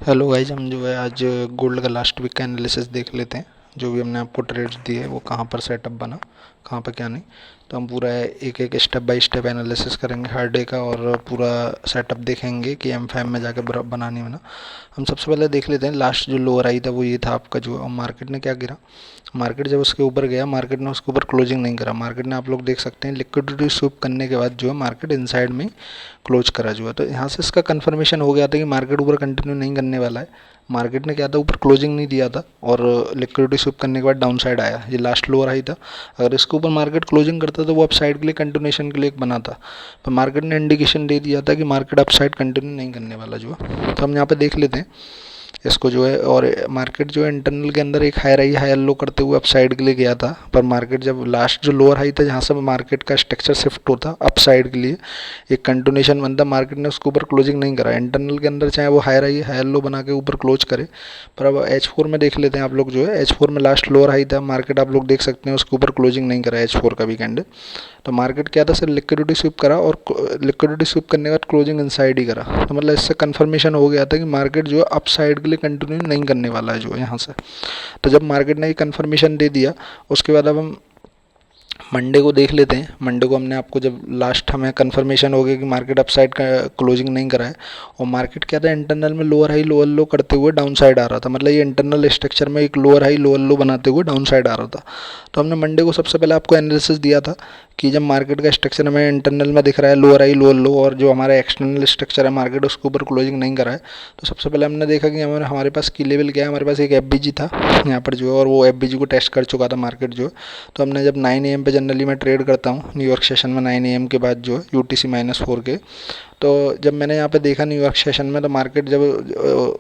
Hello guys, हम जो है आज गोल्ड का लास्ट वीक का एनालिसिस देख लेते हैं। जो भी हमने आपको ट्रेड्स दिए वो कहाँ पर सेटअप बना, कहाँ पर क्या नहीं। तो हम पूरा एक एक स्टेप बाय स्टेप एनालिसिस करेंगे हर डे का, और पूरा सेटअप देखेंगे कि M5 में जाकर बना नहीं बना। हम सबसे पहले देख लेते हैं लास्ट जो लोअर आई था वो ये था आपका जो, और मार्केट ने क्या गिरा। मार्केट जब उसके ऊपर गया, मार्केट ने उसके ऊपर क्लोजिंग नहीं करा। मार्केट ने, आप लोग देख सकते हैं, लिक्विडिटी स्वीप करने के बाद जो है मार्केट इनसाइड में क्लोज करा जो है। तो यहाँ से इसका कंफर्मेशन हो गया था कि मार्केट ऊपर कंटिन्यू नहीं करने वाला है। मार्केट ने क्या था, ऊपर क्लोजिंग नहीं दिया था और लिक्विडिटी स्वीप करने के बाद डाउन साइड आया। ये लास्ट लोअर हाई था। अगर इसके ऊपर मार्केट क्लोजिंग करता तो वो अप साइड के लिए कंटिन्यूशन के लिए एक बना था, पर मार्केट ने इंडिकेशन दे दिया था कि मार्केट अप साइड कंटिन्यू नहीं करने वाला जो है। तो हम यहाँ पे देख लेते हैं इसको जो है। और मार्केट जो है इंटरनल के अंदर एक हाई लो करते हुए अपसाइड के लिए गया था, पर मार्केट जब लास्ट जो लोअर हाई था जहाँ से मार्केट का स्ट्रक्चर शिफ्ट होता अपसाइड के लिए, एक कंटिन्यूशन बनता, मार्केट ने उसके ऊपर क्लोजिंग नहीं करा। इंटरनल के अंदर चाहे वो हाई लो बना के ऊपर क्लोज करे। पर अब H4 में देख लेते हैं आप लोग जो है। H4 में लास्ट लोअर हाई था, मार्केट आप लोग देख सकते हैं उसके ऊपर क्लोजिंग नहीं करा H4 का भी कैंडल। तो मार्केट क्या था, सिर्फ लिक्विडिटी स्वीप करा, और लिक्विडिटी स्वीप करने के बाद क्लोजिंग इनसाइड ही करा। तो मतलब इससे कंफर्मेशन हो गया था कि मार्केट जो है अप साइड के लिए कंटिन्यू नहीं करने वाला है जो है यहाँ से। तो जब मार्केट ने ये कंफर्मेशन दे दिया, उसके बाद अब हम मंडे को देख लेते हैं। मंडे को हमने आपको जब लास्ट हमें कंफर्मेशन हो गया कि मार्केट अपसाइड का क्लोजिंग नहीं करा है, और मार्केट क्या था, इंटरनल में लोअर हाई लोअर लो करते हुए डाउन साइड आ रहा था। मतलब ये इंटरनल स्ट्रक्चर में एक लोअर हाई लोअर लो बनाते हुए डाउन साइड आ रहा था। तो हमने मंडे को सबसे पहले आपको एनालिसिस दिया था कि जब मार्केट का स्ट्रक्चर हमें इंटरनल में दिख रहा है लोअर हाई लोअर लो, और जो हमारा एक्सटर्नल स्ट्रक्चर है मार्केट उसके ऊपर क्लोजिंग नहीं करा है, तो सबसे पहले हमने देखा कि हमारे पास की लेवल क्या है। हमारे पास एक FBG था यहाँ पर जो है, और वो FBG को टेस्ट कर चुका था मार्केट जो है। तो हमने जब 9 AM पे जनरली मैं ट्रेड करता हूँ न्यूयॉर्क सेशन में 9 AM के बाद जो है UTC-4 के। तो जब मैंने यहाँ पे देखा न्यूयॉर्क सेशन में, तो मार्केट जब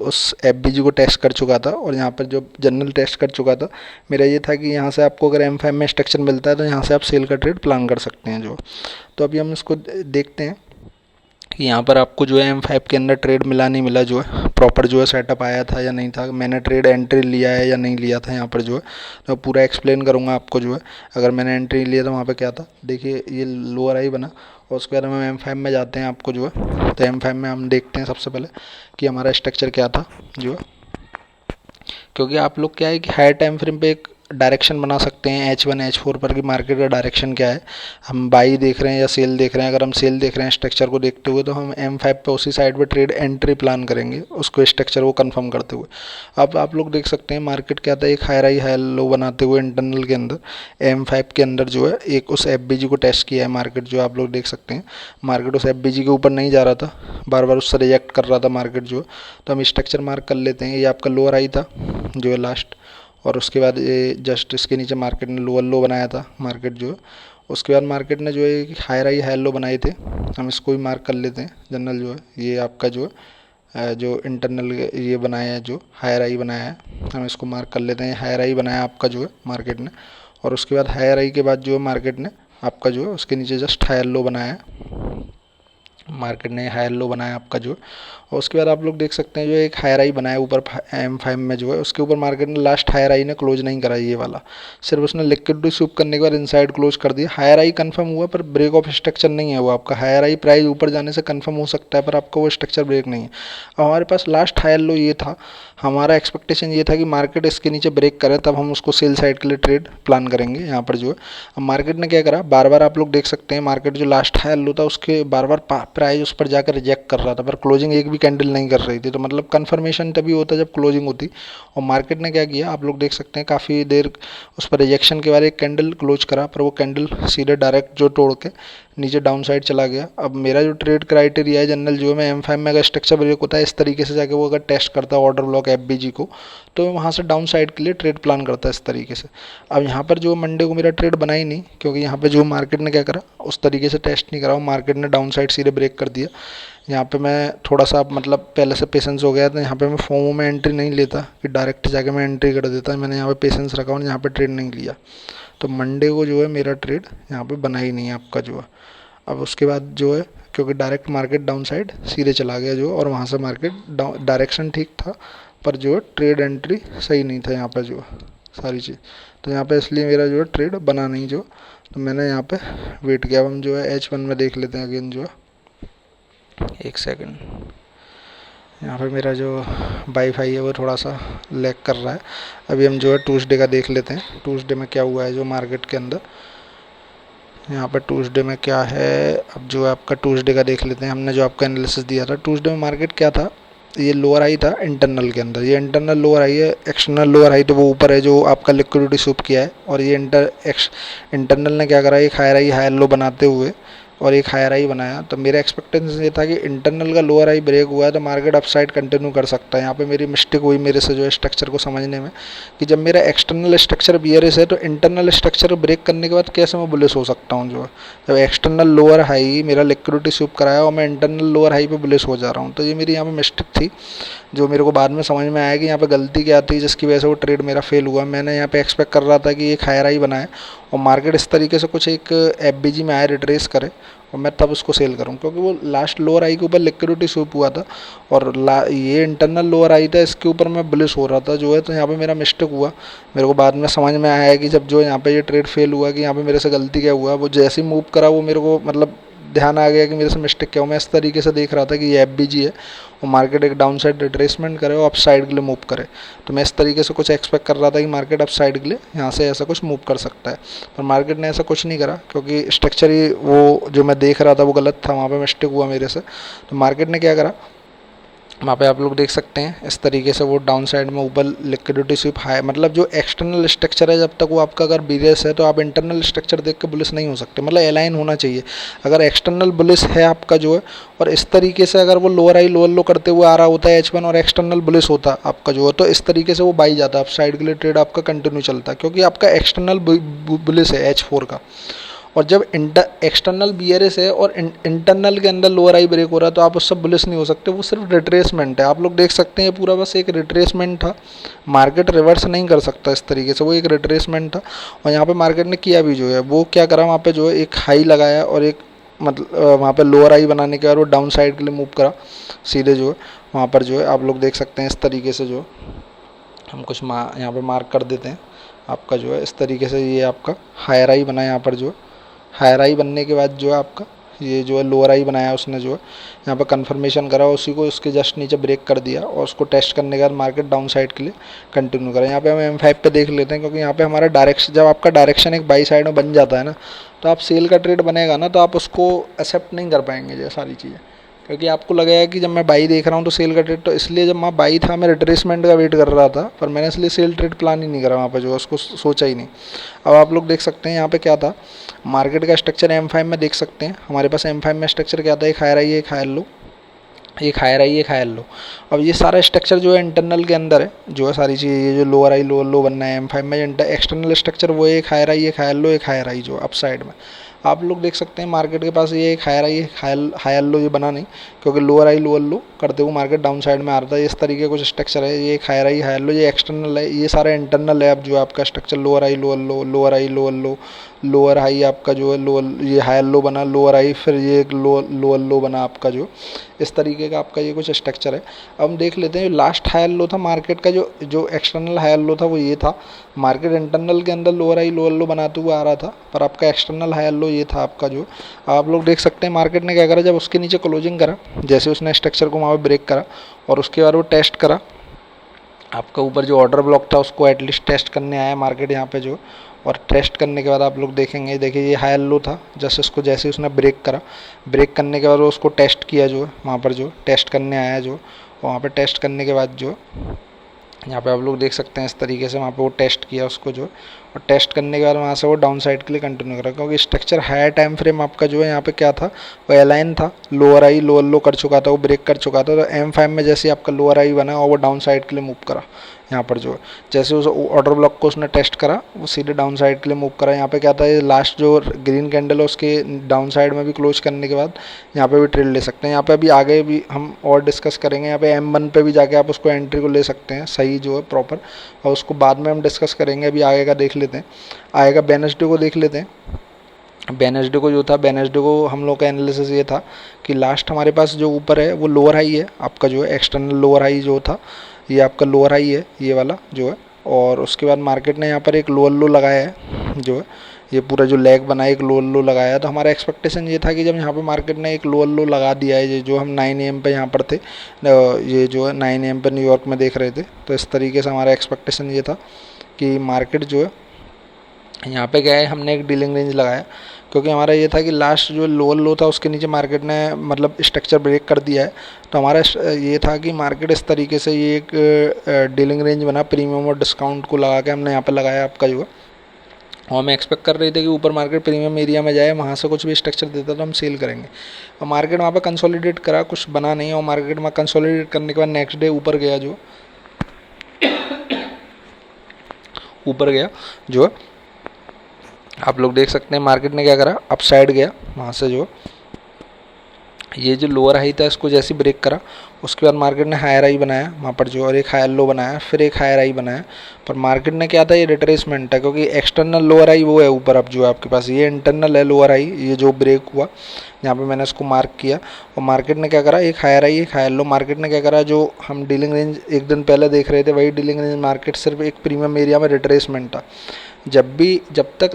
उस FBG को टेस्ट कर चुका था और यहाँ पर जो जनरल टेस्ट कर चुका था, मेरा ये था कि यहाँ से आपको अगर M5 में स्ट्रक्चर मिलता है तो यहाँ से आप सेल का ट्रेड प्लान कर सकते हैं जो। तो अभी हम इसको देखते हैं कि यहाँ पर आपको जो है M5 के अंदर ट्रेड मिला नहीं मिला जो है, प्रॉपर जो है सेटअप आया था या नहीं था, मैंने ट्रेड एंट्री लिया है या नहीं लिया था यहाँ पर जो है। तो पूरा एक्सप्लेन करूँगा आपको जो है। अगर मैंने एंट्री लिया तो वहाँ पे क्या था, देखिए ये लोअर हाई बना, और उसके बाद हम M5 में जाते हैं आपको जो है। तो M5 में हम देखते हैं सबसे पहले कि हमारा स्ट्रक्चर क्या था जो है। क्योंकि आप लोग क्या है कि हायर टाइम फ्रेम पे एक डायरेक्शन बना सकते हैं H1 H4 पर कि मार्केट का डायरेक्शन क्या है, हम बाई देख रहे हैं या सेल देख रहे हैं। अगर हम सेल देख रहे हैं स्ट्रक्चर को देखते हुए, तो हम M5 पे उसी साइड पे ट्रेड एंट्री प्लान करेंगे उसको स्ट्रक्चर को कंफर्म करते हुए। अब आप लोग देख सकते हैं मार्केट क्या था, एक हाई लो बनाते हुए इंटरनल के अंदर M5 के अंदर जो है एक उस FBG को टेस्ट किया है मार्केट जो आप लोग देख सकते हैं। मार्केट उस FBG के ऊपर नहीं जा रहा था, बार बार उससे रिजेक्ट कर रहा था मार्केट जो है। तो हम स्ट्रक्चर मार्क कर लेते हैं। ये आपका लोअर हाई था जो है लास्ट, और उसके बाद ये जस्ट इसके नीचे मार्केट ने लोअर लो बनाया था मार्केट जो है। उसके बाद मार्केट ने जो है हाई लो बनाए थे, हम इसको भी मार्क कर लेते हैं। जनरल जो है ये आपका जो है जो इंटरनल ये बनाया है, जो हाई बनाया है, हम इसको मार्क कर लेते हैं। हाई बनाया आपका जो है मार्केट ने, और उसके बाद हाई के बाद जो है मार्केट ने आपका जो है उसके नीचे जस्ट हायर लो बनाया है। मार्केट ने हायर लो बनाया आपका जो, और उसके बाद आप लोग देख सकते हैं जो एक हायर आई बनाया ऊपर M5 में जो है, उसके ऊपर मार्केट ने लास्ट हायर आई ने क्लोज नहीं करा ये वाला, सिर्फ उसने लिक्विडिटी स्वीप करने के बाद इनसाइड क्लोज कर दिया। हायर आई कंफर्म हुआ पर ब्रेक ऑफ स्ट्रक्चर नहीं है वो आपका। हायर आई प्राइस ऊपर जाने से कंफर्म हो सकता है, पर आपका वो स्ट्रक्चर ब्रेक नहीं है। अब हमारे पास लास्ट हायर लो ये था, हमारा एक्सपेक्टेशन ये था कि मार्केट इसके नीचे ब्रेक करे तब हम उसको सेल साइड के लिए ट्रेड प्लान करेंगे यहाँ पर जो है। अब मार्केट ने क्या करा, बार बार आप लोग देख सकते हैं मार्केट जो लास्ट हायर लो था उसके बार बार प्राइस उस पर जाकर रिजेक्ट कर रहा था, पर क्लोजिंग एक भी कैंडल नहीं कर रही थी। तो मतलब कंफर्मेशन तभी होता जब क्लोजिंग होती। और मार्केट ने क्या किया आप लोग देख सकते हैं, काफ़ी देर उस पर रिजेक्शन के बाद एक कैंडल क्लोज करा, पर वो कैंडल सीधे डायरेक्ट जो तोड़ के नीचे डाउन साइड चला गया। अब मेरा जो ट्रेड क्राइटेरिया है जनरल जो है, मैं M5 में अगर स्ट्रक्चर ब्रेक होता है इस तरीके से जाके वो अगर टेस्ट करता है ऑर्डर ब्लॉक FBG को, तो वहाँ से डाउन साइड के लिए ट्रेड प्लान करता है इस तरीके से। अब यहाँ पर जो मंडे को मेरा ट्रेड बना ही नहीं, क्योंकि यहाँ पे जो मार्केट ने क्या करा उस तरीके से टेस्ट नहीं करा, मार्केट ने डाउन साइड सीधे ब्रेक कर दिया। यहाँ पे मैं थोड़ा सा मतलब पहले से पेशेंस हो गया था, यहाँ पे मैं फोमो में एंट्री नहीं लेता कि डायरेक्ट जाके मैं एंट्री कर देता। मैंने यहाँ पे पेशेंस रखा और यहाँ पे ट्रेड नहीं लिया। तो मंडे को जो है मेरा ट्रेड यहाँ पे बना ही नहीं है आपका जो है। अब उसके बाद जो है, क्योंकि डायरेक्ट मार्केट डाउन साइड सीधे चला गया जो, और वहाँ से मार्केट डायरेक्शन ठीक था, पर जो है ट्रेड एंट्री सही नहीं था यहाँ पर जो सारी चीज़। तो यहाँ पे इसलिए मेरा जो है ट्रेड बना नहीं जो। तो मैंने यहाँ पे वेट किया। अब हम जो है H1 में देख लेते हैं अगेन जो है, एक सेकंड। यहाँ पे मेरा जो वाईफाई है वो थोड़ा सा लैग कर रहा है। अभी हम जो है ट्यूसडे का देख लेते हैं, ट्यूसडे में क्या हुआ है जो मार्केट के अंदर। यहाँ पर ट्यूसडे में क्या है, अब जो है आपका ट्यूसडे का देख लेते हैं। हमने जो आपका एनालिसिस दिया था ट्यूसडे में मार्केट क्या था, ये लोअर हाई था इंटरनल के अंदर, ये इंटरनल लोअर हाई है। एक्सटर्नल लोअर हाई तो वो ऊपर है जो आपका लिक्विडिटी स्वीप किया है, और ये इंटरनल ने क्या करा, एक हायर हाई हायर लो बनाते हुए और एक हायर हाई बनाया। तो मेरा एक्सपेक्टेशन ये था कि इंटरनल का लोअर हाई ब्रेक हुआ है तो मार्केट अपसाइड कंटिन्यू कर सकता है। यहाँ पे मेरी मिस्टेक हुई मेरे से जो है स्ट्रक्चर को समझने में, कि जब मेरा एक्सटर्नल स्ट्रक्चर बियरिश है तो इंटरनल स्ट्रक्चर ब्रेक करने के बाद कैसे मैं बुलिश हो सकता हूँ। जो है जब एक्सटर्नल लोअर हाई मेरा लिक्विडिटी स्वीप कराया और मैं इंटरनल लोअर हाई पे बुलिश हो जा रहा हूँ, तो ये मेरी यहाँ पे मिस्टेक थी, जो मेरे को बाद में समझ में आया कि यहाँ पे गलती क्या थी जिसकी वजह से वो ट्रेड मेरा फेल हुआ। मैंने यहाँ पे एक्सपेक्ट कर रहा था कि एक हायर हाई बनाए और मार्केट इस तरीके से कुछ एक एफबीजी में आए रिट्रेस करे और मैं तब उसको सेल करूँ, क्योंकि वो लास्ट लोअर आई के ऊपर लिक्विडिटी स्वीप हुआ था और ये इंटरनल लोअर आई था, इसके ऊपर मैं बुलिश हो रहा था जो है। तो यहाँ पे मेरा मिस्टेक हुआ, मेरे को बाद में समझ में आया कि जब जो यहाँ पे ये ट्रेड फेल हुआ कि यहाँ पे मेरे से गलती क्या हुआ। वो जैसे ही मूव करा वो मेरे को मतलब ध्यान आ गया कि मेरे से मिस्टेक क्या हो। मैं इस तरीके से देख रहा था कि ये एफबीजी है और मार्केट एक डाउन साइड रिट्रेसमेंट करे और अप साइड के लिए मूव करे, तो मैं इस तरीके से कुछ एक्सपेक्ट कर रहा था कि मार्केट अप साइड के लिए यहाँ से ऐसा कुछ मूव कर सकता है, पर मार्केट ने ऐसा कुछ नहीं करा, क्योंकि स्ट्रक्चर ही वो जो मैं देख रहा था वो गलत था, वहाँ पे मिस्टेक हुआ मेरे से। तो मार्केट ने क्या करा, वहाँ पे आप लोग देख सकते हैं इस तरीके से वो डाउन साइड में ऊपर लिक्विडिटी स्वीप हाई, मतलब जो एक्सटर्नल स्ट्रक्चर है जब तक वो आपका अगर बियरिश है तो आप इंटरनल स्ट्रक्चर देख के बुलिश नहीं हो सकते, मतलब अलाइन होना चाहिए। अगर एक्सटर्नल बुलिश है आपका जो है और इस तरीके से अगर वो लोअर हाई लोअर लो करते हुए आ रहा होता है H1 और एक्सटर्नल बुलिश होता आपका जो है, तो इस तरीके से वो बाई जाता है, आप साइड के लिए ट्रेड आपका कंटिन्यू चलता है, क्योंकि आपका एक्सटर्नल बुलिश है H4 का। और जब एक्सटर्नल बियरिश है और इंटरनल के अंदर लोअर आई ब्रेक हो रहा है तो आप उससे बुलिश नहीं हो सकते, वो सिर्फ रिट्रेसमेंट है। आप लोग देख सकते हैं पूरा बस एक रिट्रेसमेंट था, मार्केट रिवर्स नहीं कर सकता इस तरीके से, वो एक रिट्रेसमेंट था। और यहाँ पे मार्केट ने किया भी जो है वो क्या करा, वहाँ पे जो है एक हाई लगाया और एक मतलब वहाँ पे लोअर आई बनाने के बाद वो डाउन साइड के लिए मूव करा सीधे जो है। वहाँ पर जो है आप लोग देख सकते हैं इस तरीके से जो हम कुछ यहाँ पे मार्क कर देते हैं आपका जो है इस तरीके से, ये आपका हायर आई बना यहाँ पर जो है। हायर आई बनने के बाद जो है आपका ये जो है लोअर आई बनाया उसने जो है यहाँ पर कंफर्मेशन करा, उसी को उसके जस्ट नीचे ब्रेक कर दिया और उसको टेस्ट करने के बाद मार्केट डाउन साइड के लिए कंटिन्यू करा। यहाँ पे हम M5 पे देख लेते हैं, क्योंकि यहाँ पे हमारा डायरेक्शन, जब आपका डायरेक्शन एक बाई साइड में बन जाता है ना, तो आप सेल का ट्रेड बनेगा ना तो आप उसको एक्सेप्ट नहीं कर पाएंगे ये सारी चीज़ें, क्योंकि आपको लगेगा कि जब मैं बाई देख रहा हूँ तो सेल का ट्रेड, तो इसलिए जब मैं बाई था मैं रिट्रेसमेंट का वेट कर रहा था, पर मैंने इसलिए सेल ट्रेड प्लान ही नहीं करा वहाँ पे जो उसको सोचा ही नहीं। अब आप लोग देख सकते हैं यहाँ पे क्या था, मार्केट का स्ट्रक्चर M5 में देख सकते हैं। हमारे पास M5 में स्ट्रक्चर क्या था, एक हायर आई एक हायर लो, एक हायर आई एक हायर लो। अब ये सारा स्ट्रक्चर जो है इंटरनल के अंदर है जो है सारी चीज़, ये जो लोअर आई लोअर लो बनना है M5 में, एक्सटर्नल स्ट्रक्चर वो है एक हायर आई एक हायर लो एक हायर आई जो अप साइड में। आप लोग देख सकते हैं मार्केट के पास ये एक हायर आई एक हायर लो ये बना नहीं, क्योंकि लोअर आई लोअर लो करते हुए मार्केट डाउन साइड में आ रहा था। इस तरीके का कुछ स्ट्रक्चर है, ये एक हायर आई हायर लो, ये एक्सटर्नल है, ये सारा इंटरनल है। अब जो आपका स्ट्रक्चर लोअर आई लोअर लो लोअर आई लोअर लो लोअर हाई आपका जो है लोअर, ये हायर लो बना लोअर आई, फिर ये एक लोअर लो बना आपका जो, इस तरीके का आपका ये कुछ स्ट्रक्चर है। अब हम देख लेते हैं लास्ट हायर लो था मार्केट का, जो जो एक्सटर्नल हायर लो था वो ये था। मार्केट इंटरनल के अंदर लोअर आई लोअर लो बनाते हुए आ रहा था, पर आपका एक्सटर्नल हायर लो ये था आपका जो। आप लोग देख सकते हैं मार्केट ने क्या करा, जब उसके नीचे क्लोजिंग करा, जैसे उसने स्ट्रक्चर को वहाँ पर ब्रेक करा और उसके बाद वो टेस्ट करा, आपका ऊपर जो ऑर्डर ब्लॉक था उसको एटलीस्ट टेस्ट करने आया मार्केट यहाँ पे जो, और टेस्ट करने के बाद आप लोग देखेंगे, देखिए ये हायर लो था, जैसे उसको जैसे उसने ब्रेक करा, ब्रेक करने के बाद वो उसको टेस्ट किया जो है, वहाँ पर जो टेस्ट करने आया जो, वहाँ पर टेस्ट करने के बाद जो यहाँ पे आप लोग देख सकते हैं इस तरीके से वहाँ पे वो टेस्ट किया उसको जो, और टेस्ट करने के बाद वहाँ से वो डाउन साइड के लिए कंटिन्यू करा, क्योंकि स्ट्रक्चर हायर टाइम फ्रेम आपका जो है यहाँ पे क्या था, वो अलाइन था, लोअर आई लोअर लो कर चुका था, वो ब्रेक कर चुका था। तो M5 में जैसे आपका लोअर आई बना और वो डाउन साइड के लिए मूव करा, यहाँ पर जो जैसे उस ऑर्डर ब्लॉक को उसने टेस्ट करा वो सीधे डाउन साइड के लिए मूव करा। यहाँ पे क्या था, ये लास्ट जो ग्रीन कैंडल है उसके डाउन साइड में भी क्लोज करने के बाद यहाँ पे भी ट्रेड ले सकते हैं। यहाँ पे अभी आगे भी हम और डिस्कस करेंगे, यहाँ पे M1 पे भी जाके आप उसको एंट्री को ले सकते हैं सही जो है प्रॉपर, और उसको बाद में हम डिस्कस करेंगे। अभी आगे का देख लेते हैं, आगे का वेडनेसडे को देख लेते हैं। वेडनेसडे को जो था, वेडनेसडे को हम लोग का एनालिसिस ये था कि लास्ट हमारे पास जो ऊपर है वो लोअर हाई है आपका जो है, एक्सटर्नल लोअर हाई जो था ये आपका लोअर हाई है ये वाला जो है, और उसके बाद मार्केट ने यहाँ पर एक लोअर लो लगाया है जो है, ये पूरा जो लेग बना एक लोअर लो लगाया। तो हमारा एक्सपेक्टेशन ये था कि जब यहाँ पे मार्केट ने एक लोअर लो लगा दिया है, ये जो हम 9 AM पे यहाँ पर थे, ये जो है 9 AM पे न्यूयॉर्क में देख रहे थे, तो इस तरीके से हमारा एक्सपेक्टेशन ये था कि मार्केट जो है यहाँ पे क्या है, हमने एक डीलिंग रेंज लगाया क्योंकि हमारा ये था कि लास्ट जो लोअर लो था उसके नीचे मार्केट ने मतलब स्ट्रक्चर ब्रेक कर दिया है। तो हमारा ये था कि मार्केट इस तरीके से ये एक डीलिंग रेंज बना, प्रीमियम और डिस्काउंट को लगा के हमने यहाँ पे लगाया आपका जो है। और हम एक्सपेक्ट कर रहे थे कि ऊपर मार्केट प्रीमियम एरिया में जाए, वहाँ से कुछ भी स्ट्रक्चर देता तो हम सेल करेंगे। और मार्केट वहाँ पे कंसोलिडेट करा, कुछ बना नहीं, और मार्केट में कंसोलिडेट करने के बाद नेक्स्ट डे ऊपर गया, जो ऊपर गया जो है आप लोग देख सकते हैं। मार्केट ने क्या करा, अप साइड गया, वहाँ से जो ये जो लोअर हाई था इसको जैसे ब्रेक करा, उसके बाद मार्केट ने हायर हाई बनाया वहाँ पर जो, और एक हायर लो बनाया, फिर एक हायर हाई बनाया। पर मार्केट ने क्या था, ये रिट्रेसमेंट है क्योंकि एक्सटर्नल लोअर हाई वो है ऊपर, अब जो है आपके पास ये इंटरनल है लोअर हाई, ये जो ब्रेक हुआ यहाँ पे मैंने इसको मार्क किया। और मार्केट ने क्या करा, एक हायर हाई एक हायर लो। मार्केट ने क्या करा, जो हम डीलिंग रेंज एक दिन पहले देख रहे थे वही डीलिंग रेंज मार्केट सिर्फ एक प्रीमियम एरिया में रिट्रेसमेंट था। जब तक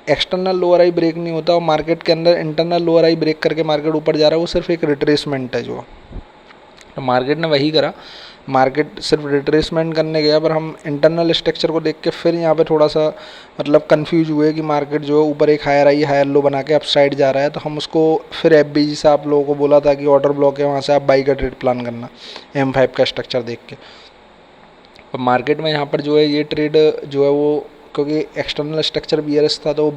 एक्सटर्नल लोअर आई ब्रेक नहीं होता और मार्केट के अंदर इंटरनल लोअर आई ब्रेक करके मार्केट ऊपर जा रहा है, वो सिर्फ एक रिट्रेसमेंट है जो। तो मार्केट ने वही करा, मार्केट सिर्फ रिट्रेसमेंट करने गया, पर हम इंटरनल स्ट्रक्चर को देख के फिर यहाँ पे थोड़ा सा मतलब कंफ्यूज हुए कि मार्केट जो है ऊपर एक हायर आई हायर लो बना के अप साइड जा रहा है। तो हम उसको फिर FBG से आप लोगों को बोला था कि ऑर्डर ब्लॉक है, वहाँ से आप बाई का ट्रेड प्लान करना M5 का स्ट्रक्चर देख के। और मार्केट में यहाँ पर जो है ये ट्रेड जो है वो, क्योंकि एक्सटर्नल स्ट्रक्चर BRS था तो वो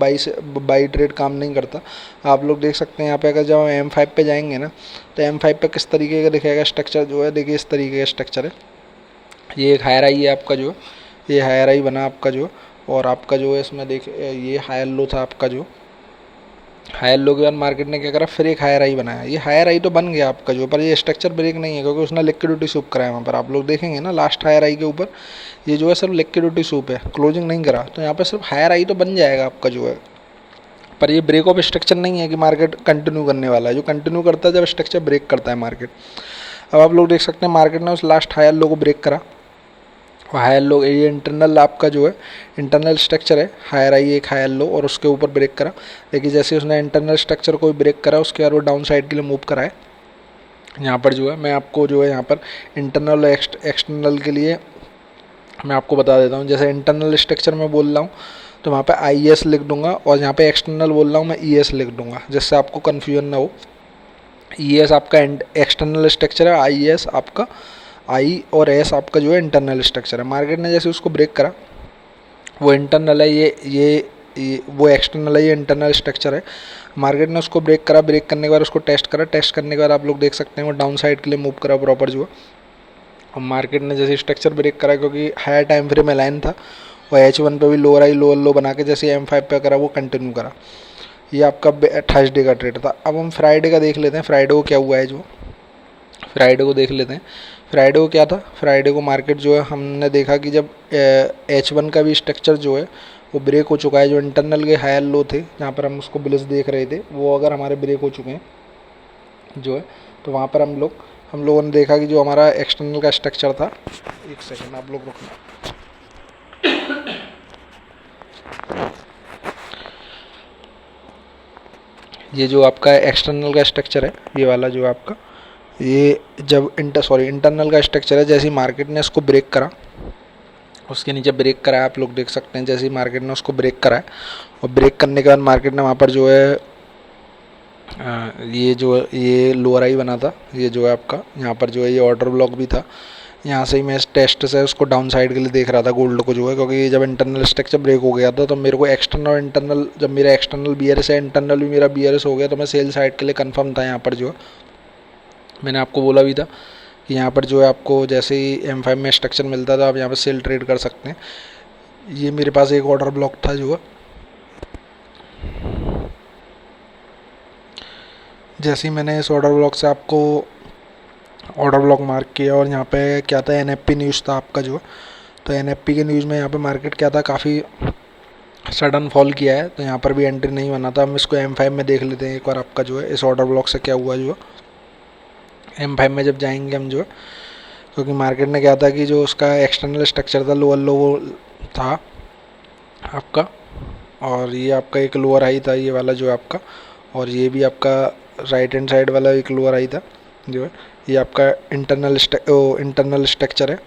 बाई ट्रेड काम नहीं करता। आप लोग देख सकते हैं यहाँ पे, अगर जब हम M5 पे जाएंगे ना, तो M5 पे किस तरीके का दिखेगा स्ट्रक्चर जो है, देखिए इस तरीके का स्ट्रक्चर है। ये एक हायर आई है आपका जो, ये हायर आई बना आपका जो, और आपका जो है इसमें देख ये हायर लो था आपका जो। हायर लो के बाद मार्केट ने क्या करा, फिर एक हायर आई बनाया। ये हायर आई तो बन गया आपका जो, पर ये स्ट्रक्चर ब्रेक नहीं है क्योंकि उसने लिक्विडिटी सूप कराया वहाँ पर। आप लोग देखेंगे ना लास्ट हायर आई के ऊपर ये जो है सिर्फ लिक्विडिटी सूप है, क्लोजिंग नहीं करा। तो यहाँ पर सिर्फ हायर आई तो बन जाएगा आपका जो है, पर ये ब्रेक ऑफ स्ट्रक्चर नहीं है कि मार्केट कंटिन्यू करने वाला है। जो कंटिन्यू करता है जब स्ट्रक्चर ब्रेक करता है मार्केट। अब आप लोग देख सकते हैं मार्केट ने उस लास्ट हायर लो को ब्रेक करा, और हायर लो ये इंटरनल आपका जो है इंटरनल स्ट्रक्चर है, हायर आई एक हायर लो, और उसके ऊपर ब्रेक करा। देखिए जैसे उसने इंटरनल स्ट्रक्चर को ब्रेक करा, उसके बाद वो डाउन साइड के लिए मूव करा है। यहाँ पर जो है मैं आपको जो है यहाँ पर इंटरनल एक्सटर्नल के लिए मैं आपको बता देता हूँ। जैसे इंटरनल स्ट्रक्चर में बोल रहा हूँ तो वहाँ पे IES लिख दूंगा, और यहाँ पे एक्सटर्नल बोल रहा हूँ मैं ES लिख दूंगा, जिससे आपको कन्फ्यूजन ना हो। ES आपका एक्सटर्नल स्ट्रक्चर है, IES आपका I और S आपका जो है इंटरनल स्ट्रक्चर है। मार्केट ने जैसे उसको ब्रेक करा, वो इंटरनल है, ये वो एक्सटर्नल है, ये इंटरनल स्ट्रक्चर है। मार्केट ने उसको ब्रेक करा, ब्रेक करने के बाद उसको टेस्ट करा, टेस्ट करने के बाद आप लोग देख सकते हैं वो डाउन साइड के लिए मूव करा प्रॉपर जो है। और मार्केट ने जैसे स्ट्रक्चर ब्रेक करा, क्योंकि हायर टाइम फ्रेम अलाइन था, और H1 पे भी लोअर आई लोअर लो बना के जैसे M5 पे करा वो कंटिन्यू करा। ये आपका थर्सडे का ट्रेड था। अब हम फ्राइडे का देख लेते हैं, फ्राइडे को क्या हुआ है जो, फ्राइडे को देख लेते हैं। फ्राइडे को क्या था, फ्राइडे को मार्केट जो है हमने देखा कि जब H1 का भी स्ट्रक्चर जो है वो ब्रेक हो चुका है। जो इंटरनल के हायर लो थे जहाँ पर हम उसको बिल्स देख रहे थे, वो अगर हमारे ब्रेक हो चुके हैं जो है, तो वहाँ पर हम लोगों ने देखा कि जो हमारा एक्सटर्नल का स्ट्रक्चर था, एक सेकंड आप लोग रुकना, ये जो आपका एक्सटर्नल का स्ट्रक्चर है ये वाला जो आपका, ये जब इंटरनल का स्ट्रक्चर है, जैसे ही मार्केट ने इसको ब्रेक करा, उसके नीचे ब्रेक करा है, आप लोग देख सकते हैं। जैसे ही मार्केट ने उसको ब्रेक करा है, और ब्रेक करने के बाद मार्केट ने वहाँ पर जो है ये लोअर आई बना था, ये जो है आपका यहाँ पर जो है ये ऑर्डर ब्लॉक भी था। यहाँ से ही मैं इस टेस्ट से उसको डाउन साइड के लिए देख रहा था गोल्ड को जो है, क्योंकि जब इंटरनल स्ट्रक्चर ब्रेक हो गया था तो मेरे को एक्सटर्नल और इंटरनल, जब मेरा एक्सटर्नल BRS है इंटरनल भी मेरा BRS हो गया, तो मैं सेल साइड के लिए कंफर्म था। यहाँ पर जो है मैंने आपको बोला भी था कि यहाँ पर जो है आपको जैसे ही M5 में स्ट्रक्चर मिलता था आप यहाँ पर सेल ट्रेड कर सकते हैं। ये मेरे पास एक ऑर्डर ब्लॉक था जो है, जैसे ही मैंने इस ऑर्डर ब्लॉक से आपको ऑर्डर ब्लॉक मार्क किया, और यहाँ पे क्या था NFP न्यूज़ था आपका जो, तो NFP के न्यूज़ में यहाँ पे मार्केट क्या था, काफ़ी सडन फॉल किया है, तो यहाँ पर भी एंट्री नहीं बना था। हम इसको M5 में देख लेते हैं एक बार आपका जो है इस ऑर्डर ब्लॉक से क्या हुआ जो है। M5 में जब जाएंगे हम जो है, क्योंकि मार्केट ने क्या था कि जो उसका एक्सटर्नल स्ट्रक्चर था लोअर लो था आपका, और ये आपका एक लोअर हाई था ये वाला जो है आपका, और ये भी आपका राइट हैंड साइड वाला एक लोअर हाई था जो है। ये आपका इंटरनल स्ट्रक्चर है,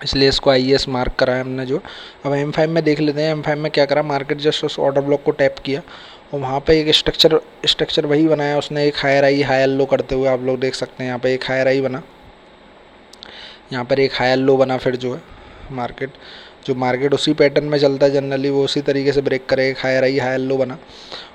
इसलिए इसको IS मार्क करा है हमने जो। अब M5 में देख लेते हैं, M5 में क्या करा, मार्केट जस्ट उस ऑर्डर ब्लॉक को टैप किया और वहाँ पे एक स्ट्रक्चर वही बनाया उसने, एक हायर आई हायर लो करते हुए। आप लोग देख सकते हैं यहाँ पे एक हायर आई बना, यहाँ पर एक हायर लो बना, फिर जो है मार्केट उसी पैटर्न में चलता है जनरली, वो उसी तरीके से ब्रेक करे, एक हायर आई हायर लो बना।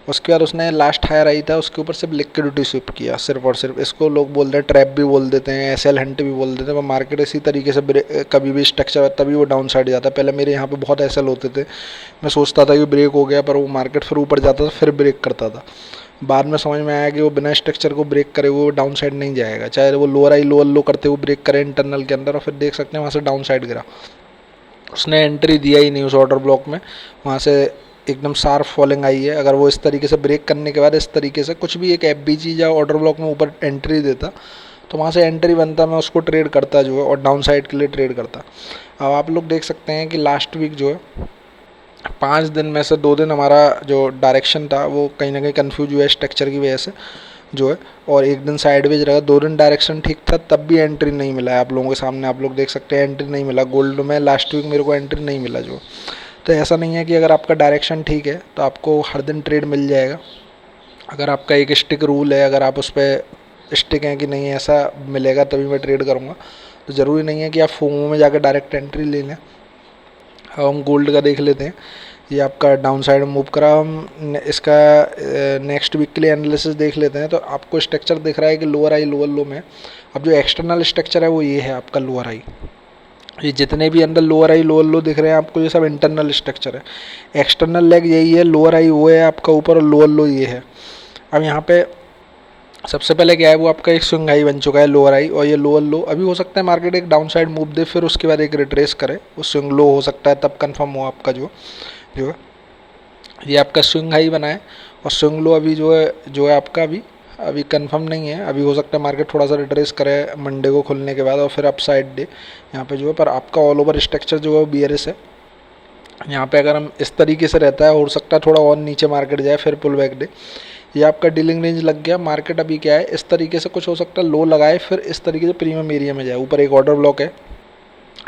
उसके बाद उसने लास्ट हायर आई था उसके ऊपर सिर्फ लिक्विडिटी स्विप किया, सिर्फ और सिर्फ। इसको लोग बोलते हैं ट्रैप भी बोल देते हैं, SL हंट भी बोल देते हैं। मार्केट इसी तरीके से कभी भी स्ट्रक्चर तभी वो डाउन साइड जाता है। पहले मेरे यहाँ पे बहुत SL होते थे, मैं सोचता था कि ब्रेक हो गया, पर वो मार्केट फिर ऊपर जाता था फिर ब्रेक करता था। बाद में समझ में आया कि वो बिना स्ट्रक्चर को ब्रेक करे वो डाउन साइड नहीं जाएगा, चाहे वो लोअर आई लोअर लो करते हुए ब्रेक करे इंटरनल के अंदर, और फिर देख सकते हैं वहाँ से डाउन साइड गिरा। उसने एंट्री दिया ही नहीं उस ऑर्डर ब्लॉक में, वहाँ से एकदम शार्प फॉलिंग आई है। अगर वो इस तरीके से ब्रेक करने के बाद इस तरीके से कुछ भी एक FBG या ऑर्डर ब्लॉक में ऊपर एंट्री देता तो वहाँ से एंट्री बनता, मैं उसको ट्रेड करता जो है, और डाउन साइड के लिए ट्रेड करता। अब आप लोग देख सकते हैं कि लास्ट वीक जो है 5 दिन में से 2 दिन हमारा जो डायरेक्शन था वो कहीं ना कहीं कन्फ्यूज हुआ है स्ट्रक्चर की वजह से जो है, और एक दिन साइडवेज रहा। 2 दिन डायरेक्शन ठीक था, तब भी एंट्री नहीं मिला है आप लोगों के सामने, आप लोग देख सकते हैं एंट्री नहीं मिला। गोल्ड में लास्ट वीक मेरे को एंट्री नहीं मिला जो। तो ऐसा नहीं है कि अगर आपका डायरेक्शन ठीक है तो आपको हर दिन ट्रेड मिल जाएगा। अगर आपका एक स्टिक रूल है, अगर आप उस पर स्टिक हैं कि नहीं ऐसा मिलेगा तभी मैं ट्रेड करूँगा, तो ज़रूरी नहीं है कि आप फोमो में जाकर डायरेक्ट एंट्री ले लें। अब हम गोल्ड का देख लेते हैं, ये आपका डाउन साइड मूव करा। हम इसका नेक्स्ट वीक के लिए एनालिसिस देख लेते हैं। तो आपको स्ट्रक्चर दिख रहा है कि लोअर आई लोअर लो में, अब जो एक्सटर्नल स्ट्रक्चर है वो ये है आपका लोअर आई। ये जितने भी अंदर लोअर आई लोअर लो दिख रहे हैं आपको, ये सब इंटरनल स्ट्रक्चर है। एक्सटर्नल लेग यही है, लोअर आई वो है आपका ऊपर, और लोअर लो ये है। अब यहाँ पे सबसे पहले क्या है, वो आपका एक स्विंग हाई बन चुका है लोअर आई, और ये लोअर लो। अभी हो सकता है मार्केट एक डाउन साइड मूव दे, फिर उसके बाद एक रिट्रेस करे, वो स्विंग लो हो सकता है, तब कंफर्म हो आपका जो है ये आपका स्विंग हाई बना है। और स्विंग लो अभी जो है आपका अभी कंफर्म नहीं है। अभी हो सकता है मार्केट थोड़ा सा रिट्रेस करे मंडे को खुलने के बाद, और फिर अप साइड डे यहाँ पे जो है। पर आपका ऑल ओवर स्ट्रक्चर जो है वो BRS है। यहाँ पे अगर हम इस तरीके से रहता है, हो सकता है थोड़ा और नीचे मार्केट जाए, फिर पुल बैक डे। ये आपका डीलिंग रेंज लग गया। मार्केट अभी क्या है, इस तरीके से कुछ हो सकता है लो लगाए, फिर इस तरीके से प्रीमियम एरिया में जाए। ऊपर एक ऑर्डर ब्लॉक है,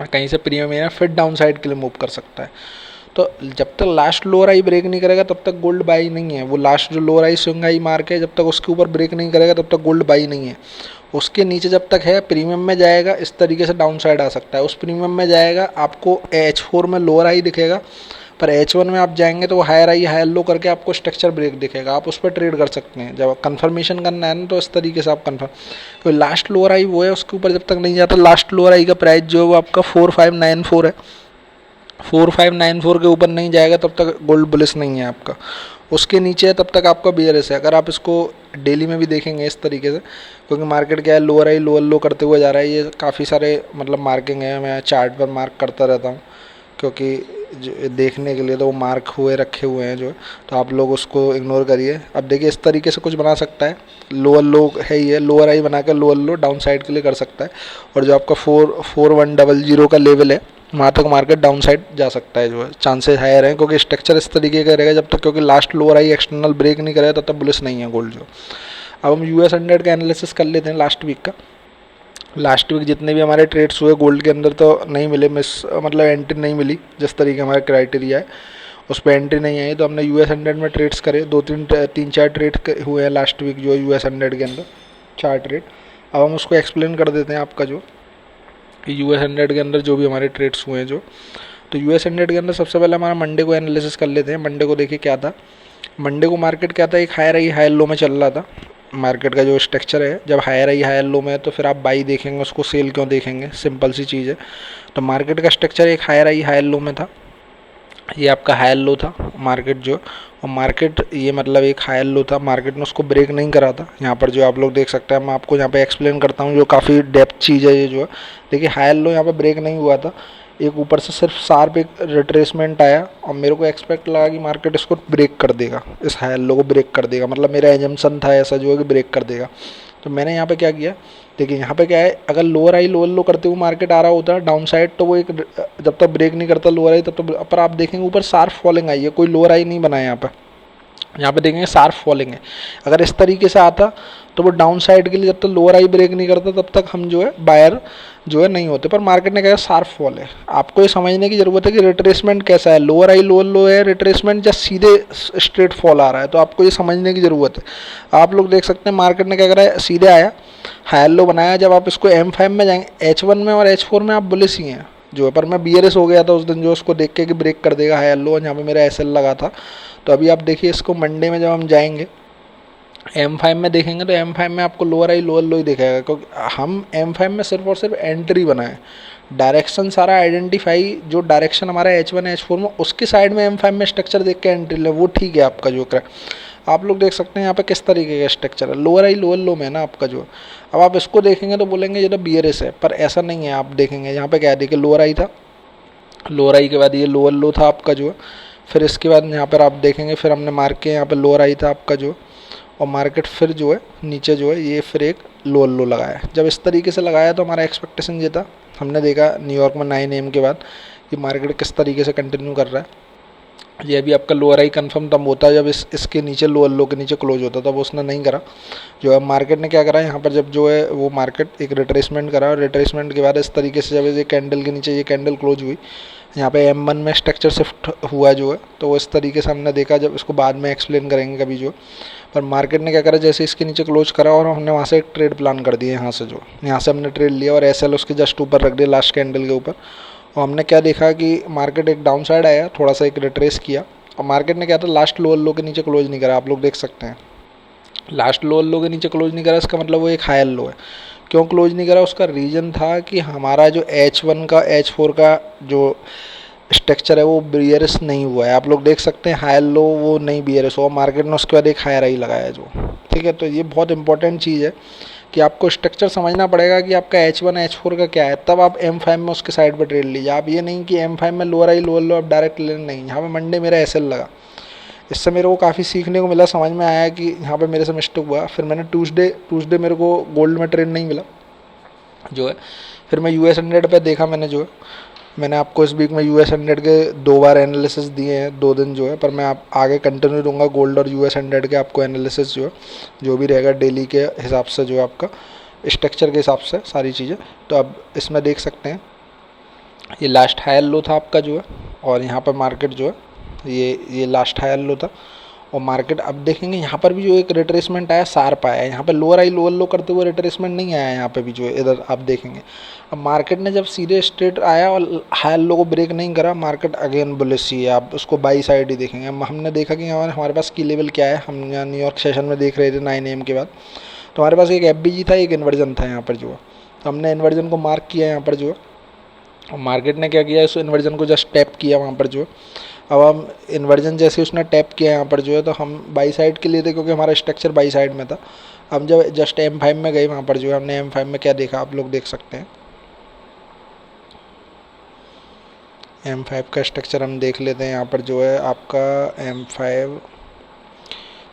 कहीं से प्रीमियम एरिया फिर डाउन साइड के लिए मूव कर सकता है। तो जब तक लास्ट लोअर आई ब्रेक नहीं करेगा तब तक गोल्ड बाई नहीं है। वो लास्ट जो lower I swing I mark है, जब तक उसके ऊपर ब्रेक नहीं करेगा तब तक गोल्ड बाई नहीं है। उसके नीचे जब तक है प्रीमियम में जाएगा, इस तरीके से डाउन साइड आ सकता है। उस प्रीमियम में जाएगा, आपको H4 में लोअर आई दिखेगा, पर H1 में आप जाएंगे तो वो हायर आई हायर लो करके आपको स्ट्रक्चर ब्रेक दिखेगा, आप उस पर ट्रेड कर सकते हैं। जब कंफर्मेशन करना है ना तो इस तरीके से आप कंफर्म, तो लास्ट लोअर आई वो है, उसके ऊपर जब तक नहीं जाता। लास्ट लोअर आई का प्राइस जो है वो आपका 4594 है। 4594 के ऊपर नहीं जाएगा तब तक गोल्ड बुलिश नहीं है आपका। उसके नीचे है तब तक आपका BRS है। अगर आप इसको डेली में भी देखेंगे इस तरीके से, क्योंकि मार्केट क्या है लोअर आई लोअर लो करते हुए जा रहा है। ये काफ़ी सारे मतलब मार्किंग है, मैं चार्ट पर मार्क करता रहता हूँ, क्योंकि देखने के लिए तो वो मार्क हुए रखे हुए हैं जो, तो आप लोग उसको इग्नोर करिए। अब देखिए इस तरीके से कुछ बना सकता है, लोअर लो है ये, लोअर आई बना कर लोअर लो डाउन साइड के लिए कर सकता है। और जो आपका 4100 का लेवल है वहाँ तक मार्केट डाउन साइड जा सकता है जो है, चांसेस हायर हैं, क्योंकि स्ट्रक्चर इस तरीके का रहेगा जब तक, क्योंकि लास्ट लोअर आई एक्सटर्नल ब्रेक नहीं करेगा तब तक बुलिश नहीं है गोल्ड जो। अब हम US 100 का एनालिसिस कर लेते हैं लास्ट वीक का। लास्ट वीक जितने भी हमारे ट्रेड्स हुए गोल्ड के अंदर तो नहीं मिले, मतलब एंट्री नहीं मिली जिस तरीके हमारा क्राइटेरिया है उस पर एंट्री नहीं आई। तो हमने US 100 में ट्रेड्स करे, 3-4 ट्रेड हुए हैं लास्ट वीक जो US 100 के अंदर, 4 ट्रेड। अब हम उसको एक्सप्लेन कर देते हैं आपका जो कि US 100 के अंदर जो भी हमारे ट्रेड्स हुए हैं जो। तो US 100 के अंदर सबसे पहले हमारा मंडे को एनालिसिस कर लेते हैं। मंडे को देखिए क्या था, मंडे को मार्केट क्या था, एक हायर आई हायर लो में चल रहा था। मार्केट का जो स्ट्रक्चर है, जब हायर आई हायर लो में है तो फिर आप बाई देखेंगे, उसको सेल क्यों देखेंगे, सिंपल सी चीज़ है। तो मार्केट का स्ट्रक्चर एक हायर आई हायर लो में था, ये आपका हायर लो था मार्केट जो, और मार्केट ये मतलब एक हायर लो था, मार्केट ने उसको ब्रेक नहीं करा था। यहाँ पर जो आप लोग देख सकते हैं, मैं आपको यहाँ पे एक्सप्लेन करता हूँ, जो काफ़ी डेप्थ चीज़ है ये जो है। देखिए हायर लो यहाँ पे ब्रेक नहीं हुआ था, एक ऊपर से सिर्फ शार्प एक रिट्रेसमेंट आया, और मेरे को एक्सपेक्ट लगा कि मार्केट इसको ब्रेक कर देगा, इस हायर लो को ब्रेक कर देगा, मतलब मेरा एजम्पशन था ऐसा जो है कि ब्रेक कर देगा। तो मैंने यहाँ पे क्या किया, देखिए यहाँ पे क्या है, अगर लोअर हाई लोअर लो करते हुए मार्केट आ रहा होता है डाउन साइड, तो वो एक जब तक ब्रेक नहीं करता लोअर हाई तब तक, पर आप देखेंगे ऊपर शार्प फॉलिंग आई है, कोई लोअर हाई नहीं बना है यहाँ पे। यहाँ पे देखेंगे शार्प फॉलिंग है। अगर इस तरीके से आता तो वो डाउन साइड के लिए जब तक लोअर हाई ब्रेक नहीं करता तब तक हम जो है बायर जो है नहीं होते, पर मार्केट ने कहा शार्प फॉल है। आपको ये समझने की ज़रूरत है कि रिट्रेसमेंट कैसा है, लोअर हाई लोअर लो है, रिट्रेसमेंट या सीधे स्ट्रेट फॉल आ रहा है, तो आपको ये समझने की ज़रूरत है। आप लोग देख सकते हैं मार्केट ने क्या करा है, सीधे आया, हायर लो बनाया, जब आप इसको M5 में जाएंगे, H1 में और H4 में आप बुलिश ही हैं जो है, पर मैं BRS हो गया था उस दिन जो उसको देख के कि ब्रेक कर देगा हायर लो, यहाँ पे मेरा SL लगा था। तो अभी आप देखिए इसको मंडे में जब हम जाएंगे M5 में देखेंगे तो M5 में आपको लोअर हाई लोअर लो ही दिखेगा, क्योंकि हम M5 में सिर्फ और सिर्फ एंट्री बनाए, डायरेक्शन सारा आइडेंटिफाई, जो डायरेक्शन हमारा H1 H4 में उसके साइड में M5 में स्ट्रक्चर देख के एंट्री ले, वो ठीक है आपका जो कर। आप लोग देख सकते हैं यहाँ पे किस तरीके का स्ट्रक्चर है, लोअर हाई लोअर लो में है ना आपका जो। अब आप इसको देखेंगे तो बोलेंगे ये तो BRS है, पर ऐसा नहीं है। आप देखेंगे यहाँ पे क्या है, देखिए लोअर हाई था, लोअर हाई के बाद ये लोअर लो था आपका जो, फिर इसके बाद यहाँ पर आप देखेंगे फिर हमने मार्क किया यहाँ पे लोअर हाई था आपका जो, और मार्केट फिर जो है नीचे जो है ये फिर एक लोअर लो लगाया। जब इस तरीके से लगाया तो हमारा एक्सपेक्टेशन ये था, हमने देखा न्यूयॉर्क में 9 AM के बाद कि मार्केट किस तरीके से कंटिन्यू कर रहा है। ये अभी आपका लोअर हाई कंफर्म तब होता है जब इसके नीचे लोअर लो के नीचे क्लोज होता, तब उसने नहीं करा। जो है मार्केट ने क्या करा यहाँ पर, जब जो है वो मार्केट एक रिट्रेसमेंट करा, और रिट्रेसमेंट के बाद इस तरीके से जब ये कैंडल के नीचे ये कैंडल क्लोज हुई, यहाँ पे M1 में स्ट्रक्चर शिफ्ट हुआ जो है, तो वो इस तरीके से हमने देखा, जब इसको बाद में एक्सप्लेन करेंगे कभी जो। पर मार्केट ने क्या करा, जैसे इसके नीचे क्लोज करा और हमने वहाँ से एक ट्रेड प्लान कर दिया, यहाँ से जो यहाँ से हमने ट्रेड लिया और SL उसके जस्ट ऊपर रख दिया लास्ट कैंडल के ऊपर। और हमने क्या देखा कि मार्केट एक डाउन साइड आया, थोड़ा सा एक रिट्रेस किया, और मार्केट ने क्या था लास्ट लोअर लो के नीचे क्लोज नहीं करा। आप लोग देख सकते हैं लास्ट लोअर लो के नीचे क्लोज नहीं करा, इसका मतलब वो एक हायर लो है। क्यों क्लोज नहीं करा, उसका रीज़न था कि हमारा जो H1 का H4 का जो स्ट्रक्चर है वो BRS नहीं हुआ है। आप लोग देख सकते हैं हायर लो वो नहीं BRS हुआ, मार्केट ने उसके बाद एक हायर हाई लगाया है जो, ठीक है। तो ये बहुत इंपॉर्टेंट चीज़ है कि आपको स्ट्रक्चर समझना पड़ेगा कि आपका H1 H4 का क्या है, तब आप M5 में उसके साइड पर ट्रेड लीजिए। आप ये नहीं कि M5 में लोअर हाई लोअर लो आप डायरेक्ट लेना, नहीं। यहाँ पे मंडे मेरा SL लगा, इससे मेरे को काफ़ी सीखने को मिला, समझ में आया कि यहाँ पे मेरे से मिस्टेक हुआ। फिर मैंने ट्यूसडे मेरे को गोल्ड में ट्रेड नहीं मिला जो है, फिर मैं US100 पे देखा मैंने जो है, मैंने आपको इस वीक में US100 के 2 बार एनालिसिस दिए हैं 2 दिन जो है, पर मैं आप आगे कंटिन्यू दूंगा गोल्ड और US100 के आपको एनालिसिस जो है, जो भी रहेगा डेली के हिसाब से जो है आपका स्ट्रक्चर के हिसाब से सारी चीज़ें। तो अब इसमें देख सकते हैं ये लास्ट हायर लो था आपका जो है, और यहाँ पर मार्केट जो है ये लास्ट हायर लो था, और मार्केट अब देखेंगे यहाँ पर भी जो एक रिट्रेसमेंट आया शार्प आया है। यहाँ पे लोअर हाई लोअर लो करते हुए रिट्रेसमेंट नहीं आया यहाँ पे भी जो है, इधर आप देखेंगे। अब मार्केट ने जब सीधे स्ट्रेट आया और हायर लो को ब्रेक नहीं करा, मार्केट अगेन बुलिश ही है। आप उसको बाई साइड ही देखेंगे। हमने देखा कि हमारे पास की लेवल क्या है, हम यहाँ न्यूयॉर्क सेशन में देख रहे थे 9 AM के बाद, तो हमारे पास एक FBG था, एक इन्वर्जन था यहाँ पर जो है, तो हमने इन्वर्जन को मार्क किया यहाँ पर जो है, और मार्केट ने क्या किया, इस इन्वर्जन को जस्ट टैप किया वहाँ पर जो है। अब हम इन्वर्जन जैसे उसने टैप किया यहाँ पर जो है, तो हम बाई साइड के लिए थे क्योंकि हमारा स्ट्रक्चर बाई साइड में था। हम जब जस्ट M5 में गए वहाँ पर जो है, हमने M5 में क्या देखा आप लोग देख सकते हैं। M5 का स्ट्रक्चर हम देख लेते हैं यहाँ पर जो है आपका M5,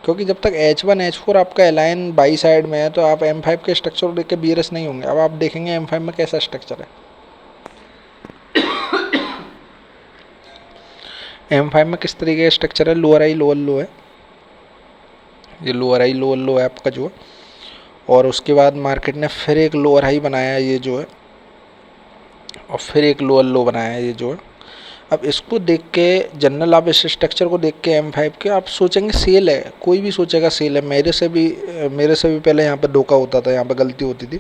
क्योंकि जब तक H1 H4 आपका अलाइन बाई साइड में है तो आप M5 के स्ट्रक्चर को देख के BRS नहीं होंगे। अब आप देखेंगे M5 में कैसा स्ट्रक्चर है। M5 में किस तरीके का स्ट्रक्चर है, लोअर हाई लोअर लो है, ये लोअर हाई लोअर लो है आपका जो है, और उसके बाद मार्केट ने फिर एक लोअर हाई बनाया है ये जो है, और फिर एक लोअर लो बनाया है ये जो है। अब इसको देख के जनरल आप इस स्ट्रक्चर को देख के M5 के आप सोचेंगे सेल है, कोई भी सोचेगा सेल है। मेरे से भी पहले यहाँ पर धोखा होता था, यहाँ पर गलती होती थी।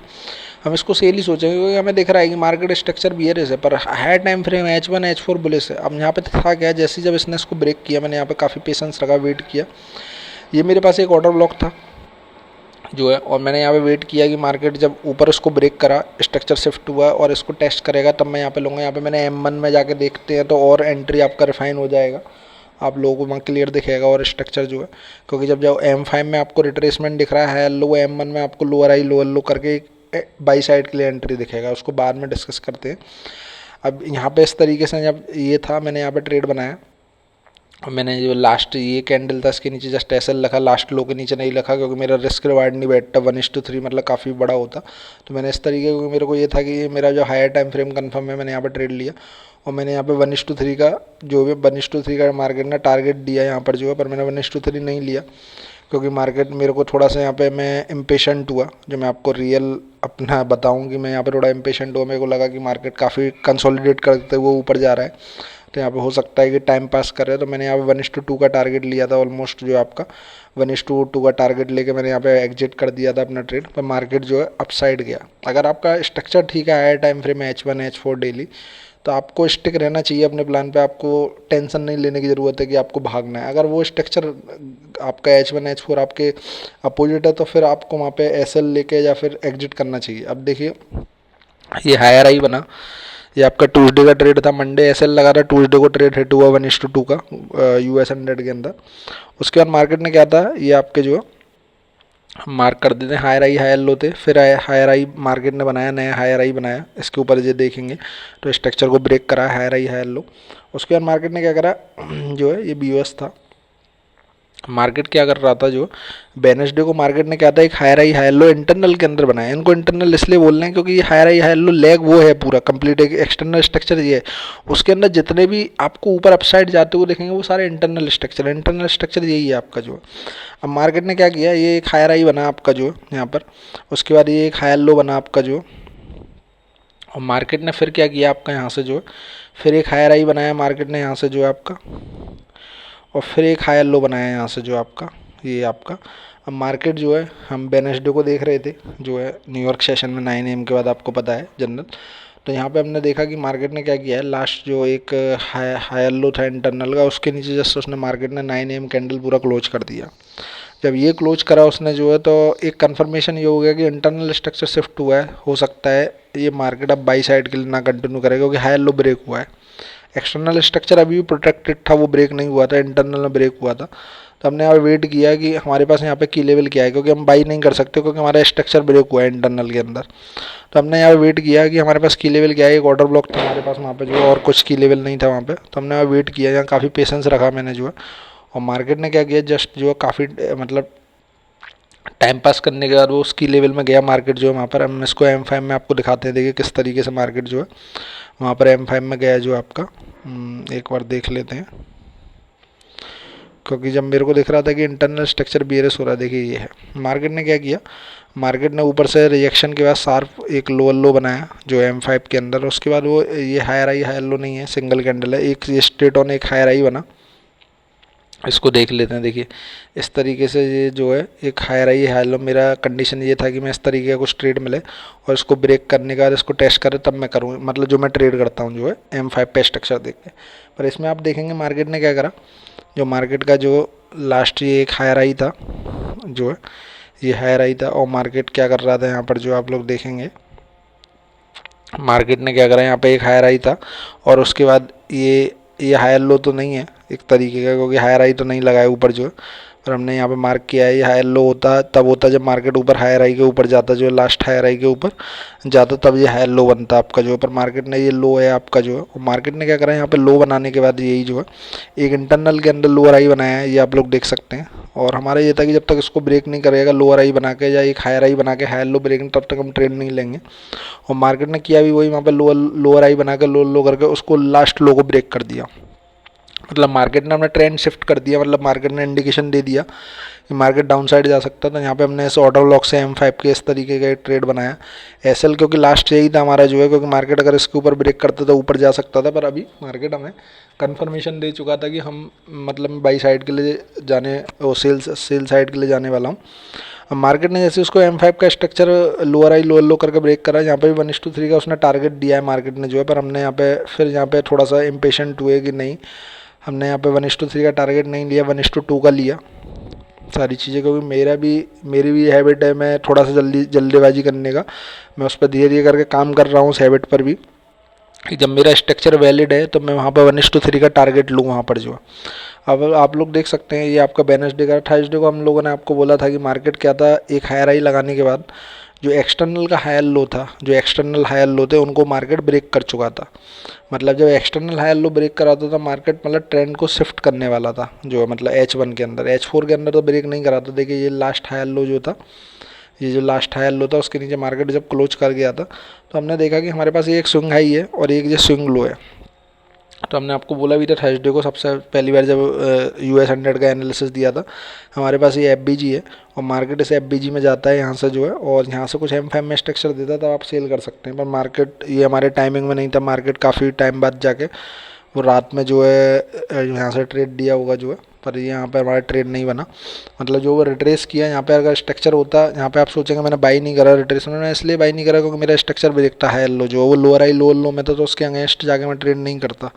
हम इसको सेल ही सोचेंगे क्योंकि हमें दिख रहा है कि मार्केट स्ट्रक्चर BRS है, पर higher time frame H1 H4 bullish है। अब यहाँ पे था क्या, जैसे जब इसने इसको ब्रेक किया, मैंने यहाँ पे काफ़ी पेशेंस रखा, वेट किया। ये मेरे पास एक ऑर्डर ब्लॉक था जो है, और मैंने यहाँ पे वेट किया कि मार्केट जब ऊपर उसको ब्रेक करा, स्ट्रक्चर शिफ्ट हुआ और इसको टेस्ट करेगा, तब मैं यहाँ पे लूँगा। यहाँ पे मैंने M1 में जाके देखते हैं तो और एंट्री आपका रिफाइन हो जाएगा, आप लोगों को वहाँ क्लियर दिखेगा और स्ट्रक्चर जो है, क्योंकि जब M5 में आपको रिट्रेसमेंट दिख रहा है लो, M1 में आपको लोअर हाई लोअर लो करके बाई साइड के लिए एंट्री दिखेगा, उसको बाद में डिस्कस करते हैं। अब यहाँ पे इस तरीके से जब ये था, मैंने यहाँ पे ट्रेड बनाया, और मैंने जो लास्ट ये कैंडल था इसके नीचे जस्ट एसएल लिखा, लास्ट लो के नीचे नहीं लिखा क्योंकि मेरा रिस्क रिवार्ड नहीं बैठता 1:3 मतलब काफ़ी बड़ा होता। तो मैंने इस तरीके क्योंकि मेरे को ये था कि ये मेरा जो हायर टाइम फ्रेम कंफर्म है, मैंने यहाँ पर ट्रेड लिया और मैंने यहाँ पे 1:3 का जो भी 1:3 का मार्केट ने टारगेट दिया यहाँ पर जो है, पर मैंने 1:3 नहीं लिया क्योंकि मार्केट मेरे को थोड़ा सा यहाँ पे मैं इम्पेशेंट हुआ। जो मैं आपको रियल अपना बताऊँ कि मैं यहाँ पे थोड़ा इम्पेशेंट हुआ, मेरे को लगा कि मार्केट काफ़ी कंसोलिडेट करते हुए ऊपर जा रहा है, तो यहाँ पे हो सकता है कि टाइम पास कर रहे हैं। तो मैंने यहाँ पे 1:2 का टारगेट लिया था ऑलमोस्ट, जो आपका 1:2 का टारगेट लेके मैंने यहाँ पे एग्जिट कर दिया था अपना ट्रेड, पर मार्केट जो है अपसाइड गया। अगर आपका स्ट्रक्चर ठीक है, हायर टाइम फ्रेम में H1 H4 डेली, तो आपको स्टिक रहना चाहिए अपने प्लान पे। आपको टेंशन नहीं लेने की ज़रूरत है कि आपको भागना है। अगर वो स्ट्रक्चर आपका H1 H4 आपके अपोजिट है तो फिर आपको वहाँ पे SL लेके या फिर एग्जिट करना चाहिए। अब देखिए ये हायर आई बना, ये आपका ट्यूसडे का ट्रेड था, मंडे एसएल लगा था, ट्यूसडे को ट्रेड हिट हुआ 1:2 का US 100 के अंदर। उसके बाद मार्केट ने क्या था, ये आपके जो मार्क कर देते हैं हायर आई हायर लो थे, फिर हायर आई मार्केट ने बनाया, नया हायर आई बनाया, इसके ऊपर ये देखेंगे तो स्ट्रक्चर को ब्रेक करा हायर आई हायर लो। उसके बाद मार्केट ने क्या करा, जो है ये BOS था, मार्केट क्या कर रहा था, जो वेडनेसडे को मार्केट ने क्या था, एक higher high higher low internal के अंदर बनाया। इनको इंटरनल इसलिए बोल रहे हैं क्योंकि ये higher high higher low leg वो है पूरा कंप्लीट, एक एक्सटर्नल स्ट्रक्चर ये है, उसके अंदर जितने भी आपको ऊपर अपसाइड जाते हुए देखेंगे वो सारे इंटरनल स्ट्रक्चर यही है आपका जो। अब मार्केट ने क्या किया, ये एक हायर आई बना आपका जो यहाँ पर, उसके बाद ये एक हायर लो बना आपका जो, और मार्केट ने फिर क्या किया आपका यहाँ से जो, फिर एक हायर आई बनाया मार्केट ने यहाँ से जो है आपका, और फिर एक हायर लो बनाया यहाँ से जो आपका, ये आपका। अब मार्केट जो है हम वेडनेसडे को देख रहे थे जो है न्यूयॉर्क सेशन में 9 AM के बाद, आपको पता है जनरल। तो यहाँ पे हमने देखा कि मार्केट ने क्या किया है, लास्ट जो एक हायर लो था इंटरनल का, उसके नीचे जस्ट उसने मार्केट ने 9 AM कैंडल पूरा क्लोज कर दिया। जब ये क्लोज करा उसने जो है, तो एक कंफर्मेशन ये हो गया कि इंटरनल स्ट्रक्चर शिफ्ट हुआ है, हो सकता है ये मार्केट अब बाई साइड के लिए ना कंटिन्यू करेगा क्योंकि हायर लो ब्रेक हुआ है। एक्सटर्नल स्ट्रक्चर अभी भी प्रोटेक्टेड था, वो ब्रेक नहीं हुआ था, इंटरनल में ब्रेक हुआ था। तो हमने यहाँ वेट किया कि हमारे पास यहाँ पे की लेवल क्या है, क्योंकि हम बाई नहीं कर सकते क्योंकि हमारा स्ट्रक्चर ब्रेक हुआ है इंटरनल के अंदर। तो हमने यहाँ वेट किया कि हमारे पास की लेवल क्या है, एक ऑर्डर ब्लॉक था हमारे पास वहाँ पे जो, और कुछ की लेवल नहीं था वहाँ पे। तो हमने यहाँ वेट किया, यहाँ काफ़ी पेशेंस रखा मैंने जो है, और मार्केट ने क्या किया, जस्ट जो है काफ़ी मतलब टाइम पास करने के बाद वो उसकी लेवल में गया मार्केट जो है वहाँ पर। हम इसको M5 में आपको दिखाते हैं, देखिए किस तरीके से मार्केट जो है वहाँ पर M5 में गया जो आपका, एक बार देख लेते हैं। क्योंकि जब मेरे को दिख रहा था कि इंटरनल स्ट्रक्चर बेयरिश हो रहा है, देखिए ये है। मार्केट ने क्या किया, मार्केट ने ऊपर से रिएक्शन के बाद शार्प एक लोअर लो बनाया जो M5 के अंदर। उसके बाद वो ये हायर आई हायर लो नहीं है, सिंगल कैंडल है, एक ये स्ट्रेट ऑन एक हायर आई बना। इसको देख लेते हैं, देखिए इस तरीके से ये जो है एक हायर आई हायर लो। मेरा कंडीशन ये था कि मैं इस तरीके का कुछ ट्रेड मिले और इसको ब्रेक करने का, इसको टेस्ट करे तब मैं करूँ, मतलब जो मैं ट्रेड करता हूँ जो है M5 पे स्ट्रक्चर देख के। पर इसमें आप देखेंगे मार्केट ने क्या करा, जो मार्केट का जो लास्ट ये एक हायर आई था जो है, ये हायर आई था, और मार्केट क्या कर रहा था यहाँ पर जो आप लोग देखेंगे, मार्केट ने क्या करा, यहाँ पे एक हायर आई था और उसके बाद ये हायर लो तो नहीं है एक तरीके का, क्योंकि हायर आई तो नहीं लगा है ऊपर जो है, पर हमने यहाँ पे मार्क किया है। ये हायर लो होता तब होता जब मार्केट ऊपर हायर आई के ऊपर जाता, जो लास्ट हायर आई के ऊपर जाता तब ये हायर लो बनता आपका जो है। पर मार्केट ने ये लो है आपका जो है, और मार्केट ने क्या करा यहाँ पे लो बनाने के बाद यही जो है एक इंटरनल के अंदर लोअर आई बनाया है, ये आप लोग देख सकते हैं। और हमारा ये था कि जब तक इसको ब्रेक नहीं करेगा लोअर आई बना के या एक हायर आई बना के हायर लो ब्रेक, तब तक हम ट्रेड नहीं लेंगे। और मार्केट ने किया भी वही, वहाँ पे लोअर आई बना के लो करके उसको लास्ट लो को ब्रेक कर दिया। मतलब मार्केट ने अपना ट्रेंड शिफ्ट कर दिया, मतलब मार्केट ने इंडिकेशन दे दिया कि मार्केट डाउन साइड जा सकता था। यहाँ पे हमने इस ऑर्डर ब्लॉक से M5 के इस तरीके का ट्रेड बनाया। SL क्योंकि लास्ट यही था हमारा जो है, क्योंकि मार्केट अगर इसके ऊपर ब्रेक करता था ऊपर जा सकता था, पर अभी मार्केट हमें कंफर्मेशन दे चुका था कि हम मतलब बाई साइड के लिए जाने, वो सेल साइड के लिए जाने वाला हूँ। अब मार्केट ने जैसे उसको M5 का स्ट्रक्चर लोअर आई लोअर लो करके ब्रेक करा, यहाँ पे भी 1:3 का उसने टारगेट दिया है मार्केट ने जो है, पर हमने यहाँ पे फिर यहाँ पे थोड़ा सा इम्पेशेंट हुए कि नहीं, हमने यहाँ पे 1:3 का टारगेट नहीं लिया, 1:2 का लिया सारी चीज़ें। क्योंकि मेरी भी हैबिट है, मैं थोड़ा सा जल्दीबाजी करने का, मैं उस पर धीरे धीरे करके काम कर रहा हूँ उस हैबिट पर भी, कि जब मेरा स्ट्रक्चर वैलिड है तो मैं वहाँ पर 1:3 का टारगेट लूँ वहाँ पर जो। अब आप लोग देख सकते हैं ये आपका वेडनेसडे का, थर्सडे को हम लोगों ने आपको बोला था कि मार्केट क्या था, एक हायर आई लगाने के बाद जो एक्सटर्नल का हायर लो था, जो एक्सटर्नल हायर लो थे उनको मार्केट ब्रेक कर चुका था। मतलब जब एक्सटर्नल हायर लो ब्रेक कराता था मार्केट, मतलब ट्रेंड को शिफ्ट करने वाला था जो मतलब H1 के अंदर। H4 के अंदर तो ब्रेक नहीं कराता। देखिए ये लास्ट हायर लो जो था, ये जो लास्ट हायर लो था उसके नीचे मार्केट जब क्लोज कर गया था तो हमने देखा कि हमारे पास एक स्विंग हाई है और एक जो स्विंग लो है। तो हमने आपको बोला भी था थर्सडे को, सबसे पहली बार जब US 100 का एनालिसिस दिया था, हमारे पास ये FBG है और मार्केट इस FBG में जाता है यहाँ से जो है, और यहाँ से कुछ M5 में स्ट्रक्चर देता है तब आप सेल कर सकते हैं। पर मार्केट ये हमारे टाइमिंग में नहीं था, मार्केट काफ़ी टाइम बाद जाके वो रात में जो है यहाँ से ट्रेड दिया होगा जो है, पर यहाँ पर हमारा ट्रेड नहीं बना। मतलब जो वो रिट्रेस किया यहाँ पे, अगर स्ट्रक्चर होता यहाँ पे आप सोचेंगे मैंने बाई नहीं करा रिट्रेस, मैंने इसलिए बाई नहीं करा क्योंकि मेरा स्ट्रक्चर ब्रेक था हायर लो जो वो लोअर आई लोअर लो में था, तो उसके अगेंस्ट जाके मैं ट्रेड नहीं करता।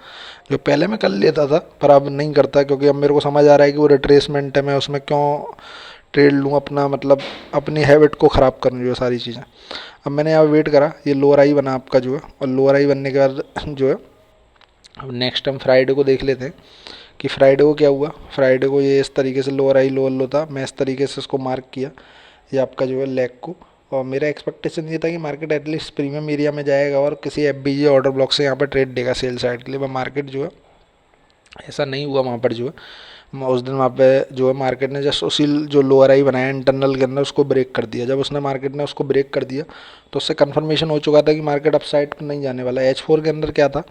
जो पहले मैं कर लेता था पर अब नहीं करता, क्योंकि अब मेरे को समझ आ रहा है कि वो रिट्रेसमेंट है, मैं उसमें क्यों ट्रेड लूँ अपना, मतलब अपनी हैबिट को ख़राब करूँ जो सारी चीज़ें। अब मैंने यहाँ वेट करा, ये लोअर आई बना आपका जो है, और लोअर आई बनने के बाद जो है अब नेक्स्ट हम फ्राइडे को देख लेते हैं कि फ्राइडे को क्या हुआ। फ्राइडे को ये इस तरीके से लोअर आई लोअर लो था, मैं इस तरीके से इसको मार्क किया ये आपका जो है लेग को, और मेरा एक्सपेक्टेशन ये था कि मार्केट एटलीस्ट प्रीमियम एरिया में जाएगा और किसी FBG ऑर्डर ब्लॉक से यहाँ पर ट्रेड देगा सेल साइड के लिए। पर मार्केट जो है ऐसा नहीं हुआ। वहाँ पर जो है उस दिन वहाँ पे जो है मार्केट ने जस्ट उसी जो लोअर आई बनाया इंटरनल के अंदर उसको ब्रेक कर दिया। जब उसने मार्केट ने उसको ब्रेक कर दिया तो उससे कंफर्मेशन हो चुका था कि मार्केट अपसाइड पर नहीं जाने वाला। H4 के अंदर क्या था,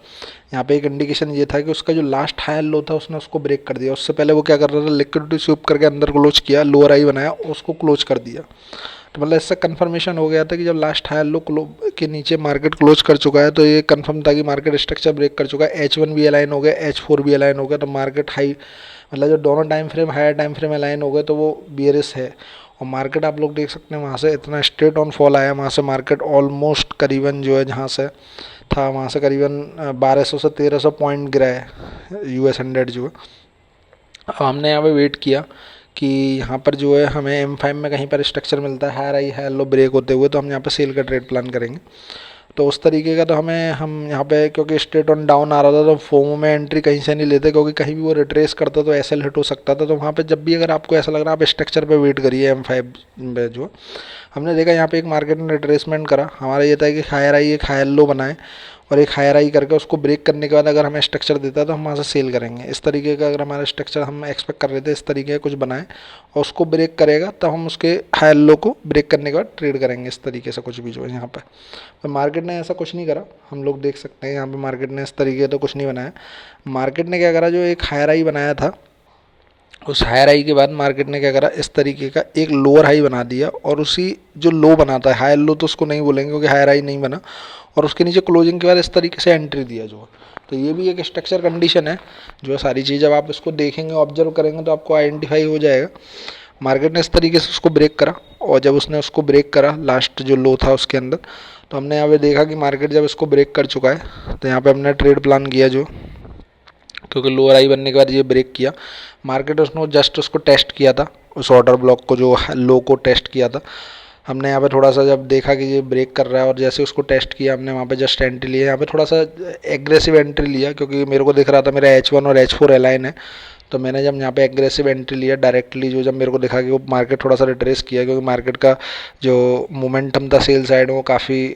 यहाँ पे एक इंडिकेशन ये था कि उसका जो लास्ट हायर लो था उसने उसको ब्रेक कर दिया। उससे पहले वो क्या कर रहा था, लिक्विडिटी स्वीप करके अंदर क्लोज किया, लोअर आई बनाया उसको क्लोज कर दिया। तो मतलब इससे कंफर्मेशन हो गया था कि जब लास्ट हायर लो के नीचे मार्केट क्लोज कर चुका है तो ये कंफर्म था कि मार्केट स्ट्रक्चर ब्रेक कर चुका है। H1 भी अलाइन हो गया, H4 भी अलाइन हो गया, तो मार्केट हाई, मतलब जो दोनों time frame higher time frame align हो गए तो वो बियरिश है। और मार्केट आप लोग देख सकते हैं वहाँ से इतना स्ट्रेट ऑन फॉल आया, वहाँ से मार्केट ऑलमोस्ट करीबन जो है जहाँ से था वहाँ से करीबन 1200 से 1300 पॉइंट गिरा है US 100 जो है। अब हमने यहाँ पे वेट किया कि यहाँ पर जो है हमें M5 में कहीं पर स्ट्रक्चर मिलता है higher high higher low break होते हुए, तो हम यहाँ पे सेल का ट्रेड प्लान करेंगे। तो उस तरीके का तो हम यहाँ पे क्योंकि स्ट्रेट ऑन डाउन आ रहा था तो फोमो में एंट्री कहीं से नहीं लेते, क्योंकि कहीं भी वो रिट्रेस करता तो SL हिट हो सकता था। तो वहाँ पे जब भी अगर आपको ऐसा लग रहा है आप स्ट्रक्चर पे वेट करिए M5 पे। जो हमने देखा यहाँ पे एक मार्केट ने रिट्रेसमेंट करा, हमारा ये था कि हायर आई एक हायर लो बनाए और एक हायर आई करके उसको ब्रेक करने के बाद अगर हमें स्ट्रक्चर देता है तो हम वहाँ से सेल करेंगे। इस तरीके का अगर हमारा स्ट्रक्चर हम एक्सपेक्ट कर रहे थे इस तरीके का कुछ बनाए और उसको ब्रेक करेगा तब हम उसके हायर लो को ब्रेक करने के बाद ट्रेड करेंगे। इस तरीके से कुछ भी जो है यहाँ पर तो मार्केट ने ऐसा कुछ नहीं करा। हम लोग देख सकते हैं यहाँ पे मार्केट ने इस तरीके तो कुछ नहीं बनाया। मार्केट ने क्या करा, जो एक हायर आई बनाया था उस हायर हाई के बाद मार्केट ने क्या करा, इस तरीके का एक लोअर हाई बना दिया और उसी जो लो बनाता है हायर लो तो उसको नहीं बोलेंगे क्योंकि हायर हाई नहीं बना, और उसके नीचे क्लोजिंग के बाद इस तरीके से एंट्री दिया जो। तो ये भी एक स्ट्रक्चर कंडीशन है जो सारी चीज़ जब आप इसको देखेंगे ऑब्जर्व करेंगे तो आपको आइडेंटिफाई हो जाएगा। मार्केट ने इस तरीके से उसको ब्रेक करा और जब उसने उसको ब्रेक करा लास्ट जो लो था उसके अंदर, तो हमने यहाँ पे देखा कि मार्केट जब इसको ब्रेक कर चुका है तो यहाँ पे हमने ट्रेड प्लान किया जो, क्योंकि लोअर आई बनने के बाद ये ब्रेक किया मार्केट, उसने जस्ट उसको टेस्ट किया था उस ऑर्डर ब्लॉक को जो लो को टेस्ट किया था। हमने यहाँ पे थोड़ा सा जब देखा कि ये ब्रेक कर रहा है और जैसे उसको टेस्ट किया हमने वहाँ पे जस्ट एंट्री लिया। यहाँ पे थोड़ा सा एग्रेसिव एंट्री लिया क्योंकि मेरे को दिख रहा था मेरा H1 और H4 अलाइन है, तो मैंने जब यहाँ पे एग्रेसिव एंट्री लिया डायरेक्टली जो, जब मेरे को दिखा कि वो मार्केट थोड़ा सा रिट्रेस किया क्योंकि मार्केट का जो मोमेंटम था सेल साइड वो काफ़ी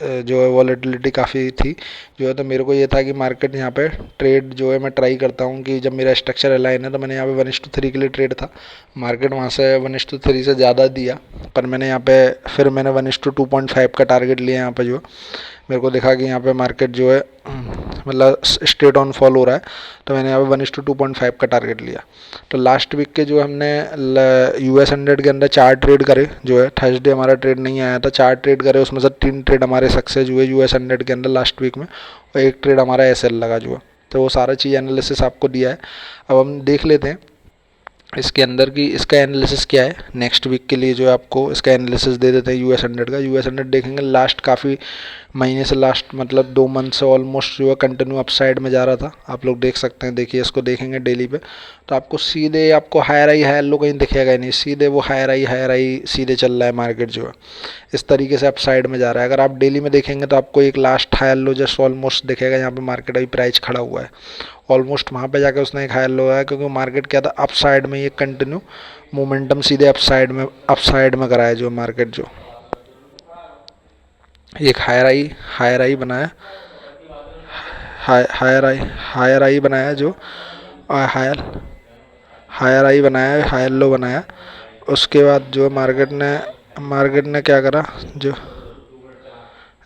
जो है वॉलेटिलिटी काफ़ी थी जो है, तो मेरे को ये था कि मार्केट यहाँ पे ट्रेड जो है मैं ट्राई करता हूँ कि जब मेरा स्ट्रक्चर अलाइन है तो मैंने यहाँ पे 1:3 के लिए ट्रेड था। मार्केट वहाँ से 1:3 से ज़्यादा दिया पर मैंने यहाँ पे फिर मैंने 1:2.5 का टारगेट लिया। यहाँ पे जो मेरे को देखा कि यहाँ पे मार्केट जो है मतलब स्ट्रेट ऑन फॉल हो रहा है तो मैंने यहाँ पे 1:2.5 का टारगेट लिया। तो लास्ट वीक के जो हमने US 100 के अंदर 4 ट्रेड करे जो है, थर्सडे हमारा ट्रेड नहीं आया था, 4 ट्रेड करे उसमें से 3 ट्रेड हमारे सक्सेस हुए US 100 के अंदर लास्ट वीक में और 1 ट्रेड हमारा SL लगा जो है। तो वो सारा चीज़ एनालिसिस आपको दिया है। अब हम देख लेते हैं इसके अंदर की इसका एनालिसिस क्या है नेक्स्ट वीक के लिए जो है आपको इसका एनालिसिस दे देते हैं US 100 का। US 100 देखेंगे लास्ट काफ़ी महीने से लास्ट मतलब 2 मंथ से ऑलमोस्ट जो है कंटिन्यू अपसाइड में जा रहा था, आप लोग देख सकते हैं। देखिए इसको देखेंगे डेली पे तो आपको सीधे आपको हायर आई हायर लो कहीं दिखेगा ही नहीं, सीधे वो हायर आई सीधे चल रहा है मार्केट जो है इस तरीके से अपसाइड में जा रहा है। अगर आप डेली में देखेंगे तो आपको एक last higher low just almost दिखेगा, यहाँ पे मार्केट अभी प्राइस खड़ा हुआ है ऑलमोस्ट वहाँ पे जाके उसने एक हायर लो है क्योंकि मार्केट क्या था अपसाइड में ये कंटिन्यू मोमेंटम सीधे अपसाइड में कराया जो मार्केट जो। एक हायर आई बनाया, हायर आई बनाया जो हायर हायर आई बनाया, हायर लो बनाया। उसके बाद जो मार्केट ने क्या करा, जो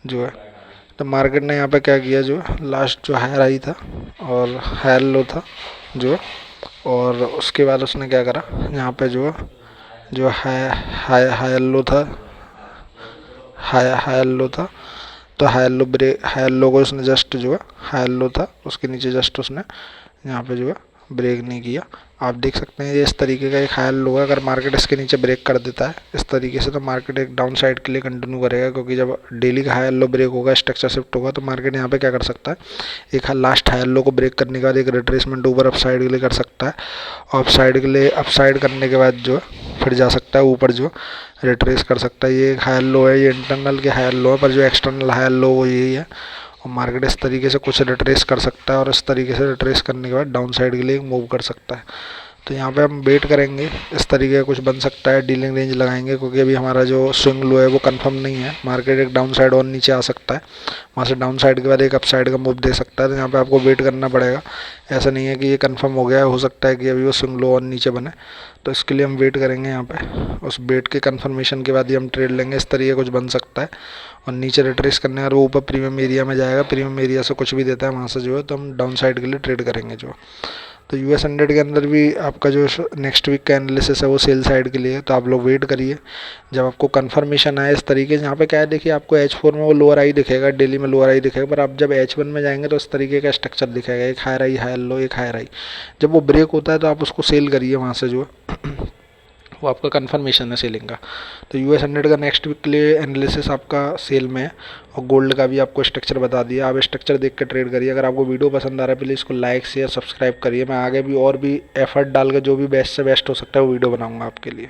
जो है तो मार्केट ने यहाँ पे क्या किया, जो लास्ट जो हायर आई था और हायर लो था जो, और उसके बाद उसने क्या करा यहाँ पे जो हायर लो था, हायर लो था, तो हायर लो को उसने जस्ट जो है, हायर लो था उसके नीचे जस्ट उसने यहाँ पे जो है ब्रेक नहीं किया। आप देख सकते हैं ये इस तरीके का एक हायर लो है। अगर मार्केट इसके नीचे ब्रेक कर देता है इस तरीके से तो मार्केट एक डाउन साइड के लिए कंटिन्यू करेगा, क्योंकि जब डेली का हायर लो ब्रेक होगा, स्ट्रक्चर शिफ्ट होगा, तो मार्केट यहाँ पे क्या कर सकता है, एक लास्ट हायर लो को ब्रेक करने के बाद एक रिट्रेसमेंट ऊपर अप साइड के लिए कर सकता है, और अप साइड के लिए अप साइड करने के बाद जो है फिर जा सकता है ऊपर जो रिट्रेस कर सकता है। ये एक हायर लो है, ये इंटरनल के हायर लो है, पर जो एक्सटर्नल हायर लो वो यही है। और मार्केट इस तरीके से कुछ रिट्रेस कर सकता है और इस तरीके से रिट्रेस करने के बाद डाउन साइड के लिए मूव कर सकता है। तो यहाँ पे हम वेट करेंगे, इस तरीके का कुछ बन सकता है, डीलिंग रेंज लगाएंगे, क्योंकि अभी हमारा जो स्विंग लो है वो कंफर्म नहीं है। मार्केट एक डाउन साइड और नीचे आ सकता है, वहाँ से डाउन साइड के बाद एक अप साइड का मूव दे सकता है, तो यहाँ पे आपको वेट करना पड़ेगा। ऐसा नहीं है कि ये कंफर्म हो गया है, हो सकता है कि अभी वो स्विंग लो और नीचे बने, तो इसके लिए हम वेट करेंगे यहाँ पे। उस वेट के कंफर्मेशन के बाद ही हम ट्रेड लेंगे। इस तरीके कुछ बन सकता है और नीचे रिट्रेस करने और वो ऊपर प्रीमियम एरिया में जाएगा, प्रीमियम एरिया से कुछ भी देता है वहाँ से जो है तो हम डाउन साइड के लिए ट्रेड करेंगे जो। तो US 100 के अंदर भी आपका जो नेक्स्ट वीक का एनालिसिस है वो सेल साइड के लिए है, तो आप लोग वेट करिए जब आपको कंफर्मेशन आए इस तरीके से। यहाँ पे क्या है, देखिए आपको H4 में वो लोअर आई दिखेगा, डेली में लोअर आई दिखेगा, पर आप जब H1 में जाएंगे तो इस तरीके का स्ट्रक्चर दिखेगा, एक हायर आई, हायर लो, एक हायर आई। जब वो ब्रेक होता है तो आप उसको सेल करिए वहाँ से जो वो आपका कंफर्मेशन है सेलिंग का। तो US 100 का नेक्स्ट वीक के लिए एनालिसिस आपका सेल में है, और गोल्ड का भी आपको स्ट्रक्चर बता दिया, आप स्ट्रक्चर देख के ट्रेड करिए। अगर आपको वीडियो पसंद आ रहा है प्लीज़ इसको लाइक शेयर सब्सक्राइब करिए। मैं आगे भी और भी एफर्ट डाल के जो भी बेस्ट से बेस्ट हो सकता है वो वीडियो बनाऊंगा आपके लिए।